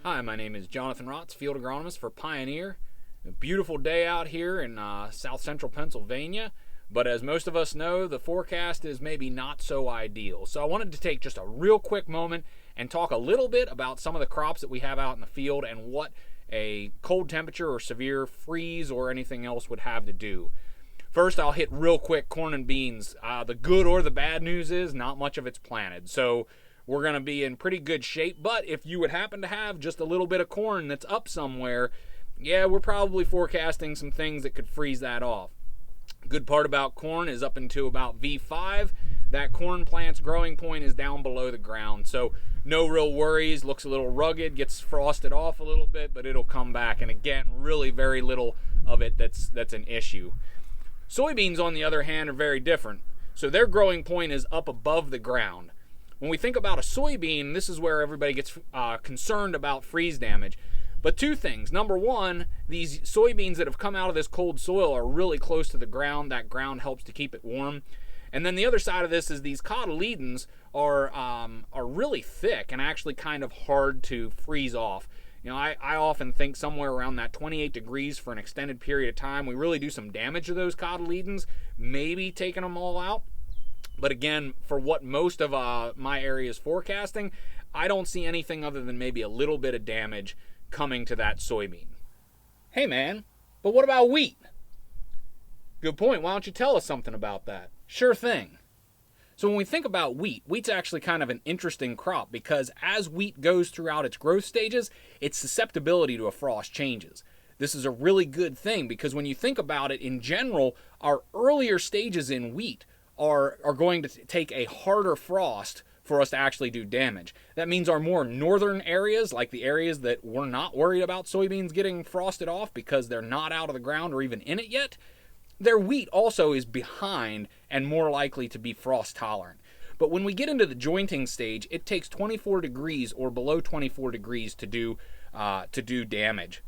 Hi, my name is Jonathan Rotz, Field Agronomist for Pioneer. A beautiful day out here in south central Pennsylvania, but as most of us know, the forecast is maybe not so ideal. So I wanted to take just a real quick moment and talk a little bit about some of the crops that we have out in the field and what a cold temperature or severe freeze or anything else would have to do. First, I'll hit real quick corn and beans. The good or the bad news is not much of it's planted. So we're going to be in pretty good shape, but if you would happen to have just a little bit of corn that's up somewhere, yeah, we're probably forecasting some things that could freeze that off. Good part about corn is up into about V5. That corn plant's growing point is down below the ground, so no real worries. Looks a little rugged, gets frosted off a little bit, but it'll come back. And again, really very little of it that's an issue. Soybeans, on the other hand, are very different. So their growing point is up above the ground. When we think about a soybean, this is where everybody gets concerned about freeze damage. But two things. Number one, these soybeans that have come out of this cold soil are really close to the ground. That ground helps to keep it warm. And then the other side of this is these cotyledons are really thick and actually kind of hard to freeze off. You know, I often think somewhere around that 28 degrees for an extended period of time, we really do some damage to those cotyledons, maybe taking them all out. But again, for what most of my area is forecasting, I don't see anything other than maybe a little bit of damage coming to that soybean. Hey man, but what about wheat? Good point. Why don't you tell us something about that? Sure thing. So when we think about wheat, wheat's actually kind of an interesting crop because as wheat goes throughout its growth stages, its susceptibility to a frost changes. This is a really good thing because when you think about it in general, our earlier stages in wheat are going to take a harder frost for us to actually do damage. That means our more northern areas, like the areas that we're not worried about soybeans getting frosted off because they're not out of the ground or even in it yet, their wheat also is behind and more likely to be frost tolerant. But when we get into the jointing stage, it takes 24 degrees or below 24 degrees to do damage.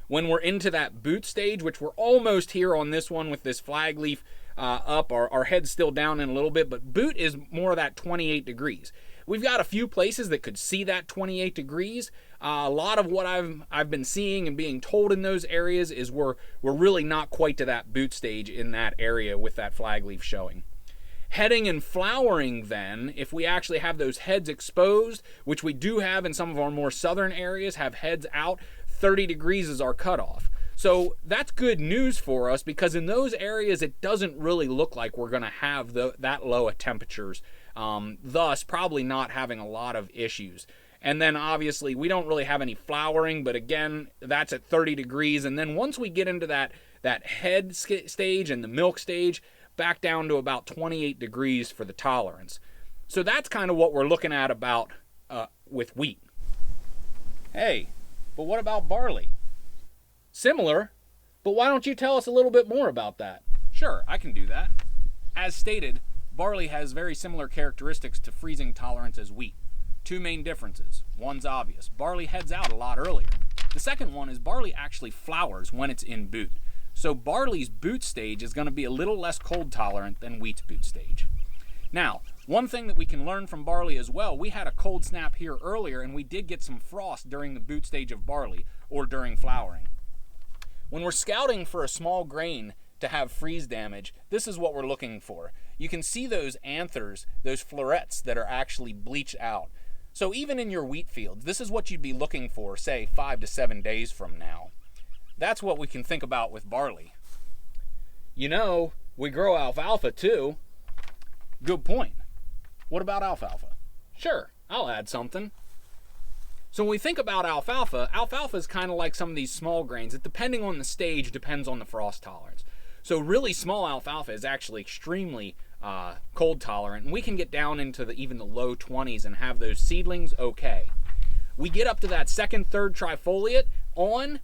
When we're into that boot stage, which we're almost here on this one with this flag leaf up, our head's still down in a little bit, but boot is more of that 28 degrees. We've got a few places that could see that 28 degrees. A lot of what I've been seeing and being told in those areas is we're really not quite to that boot stage in that area with that flag leaf showing. Heading and flowering then, if we actually have those heads exposed, which we do have in some of our more southern areas, have heads out, 30 degrees is our cutoff. So that's good news for us because in those areas it doesn't really look like we're going to have that low of temperatures, thus probably not having a lot of issues. And then obviously we don't really have any flowering, but again, that's at 30 degrees. And then once we get into that head stage and the milk stage, back down to about 28 degrees for the tolerance. So that's kind of what we're looking at about with wheat. Hey, but what about barley? Similar, but why don't you tell us a little bit more about that? Sure, I can do that. As stated, barley has very similar characteristics to freezing tolerance as wheat. Two main differences. One's obvious. Barley heads out a lot earlier. The second one is barley actually flowers when it's in boot. So barley's boot stage is going to be a little less cold tolerant than wheat's boot stage. Now, one thing that we can learn from barley as well, we had a cold snap here earlier and we did get some frost during the boot stage of barley or during flowering. When we're scouting for a small grain to have freeze damage, this is what we're looking for. You can see those anthers, those florets that are actually bleached out. So even in your wheat fields, this is what you'd be looking for, say, 5 to 7 days from now. That's what we can think about with barley. You know, we grow alfalfa too. Good point. What about alfalfa? Sure, I'll add something. So when we think about alfalfa, alfalfa is kind of like some of these small grains. It, depending on the stage, depends on the frost tolerance. So really small alfalfa is actually extremely cold tolerant, and we can get down into even the low 20s and have those seedlings okay. We get up to that second, third trifoliate on,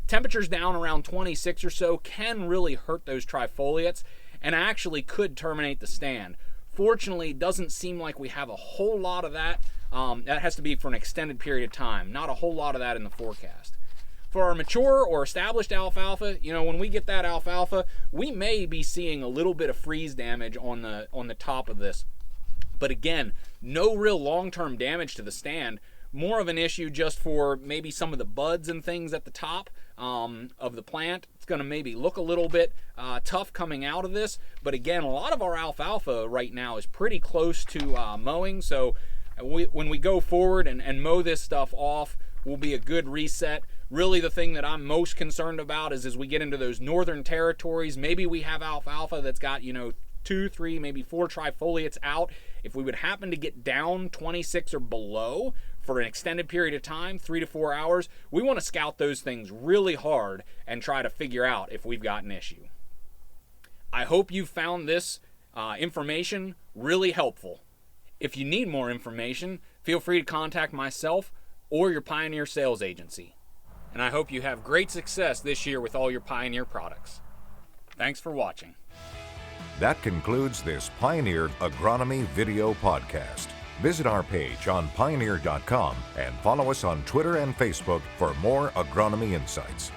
temperatures down around 26 or so can really hurt those trifoliates and actually could terminate the stand. Fortunately, it doesn't seem like we have a whole lot of that. That has to be for an extended period of time. Not a whole lot of that in the forecast. For our mature or established alfalfa, you know, when we get that alfalfa, we may be seeing a little bit of freeze damage on the top of this. But again, no real long-term damage to the stand. more of an issue just for maybe some of the buds and things at the top of the plant. It's going to maybe look a little bit tough coming out of this, but again, a lot of our alfalfa right now is pretty close to mowing, so when we go forward and mow this stuff off, will be a good reset. Really the thing that I'm most concerned about is as we get into those northern territories, maybe we have alfalfa that's got, 2, 3, maybe 4 trifoliates out. If we would happen to get down 26 or below for an extended period of time, 3 to 4 hours, we want to scout those things really hard and try to figure out if we've got an issue. I hope you found this information really helpful. If you need more information, feel free to contact myself or your Pioneer sales agency. And I hope you have great success this year with all your Pioneer products. Thanks for watching. That concludes this Pioneer Agronomy video podcast. Visit our page on pioneer.com and follow us on Twitter and Facebook for more agronomy insights.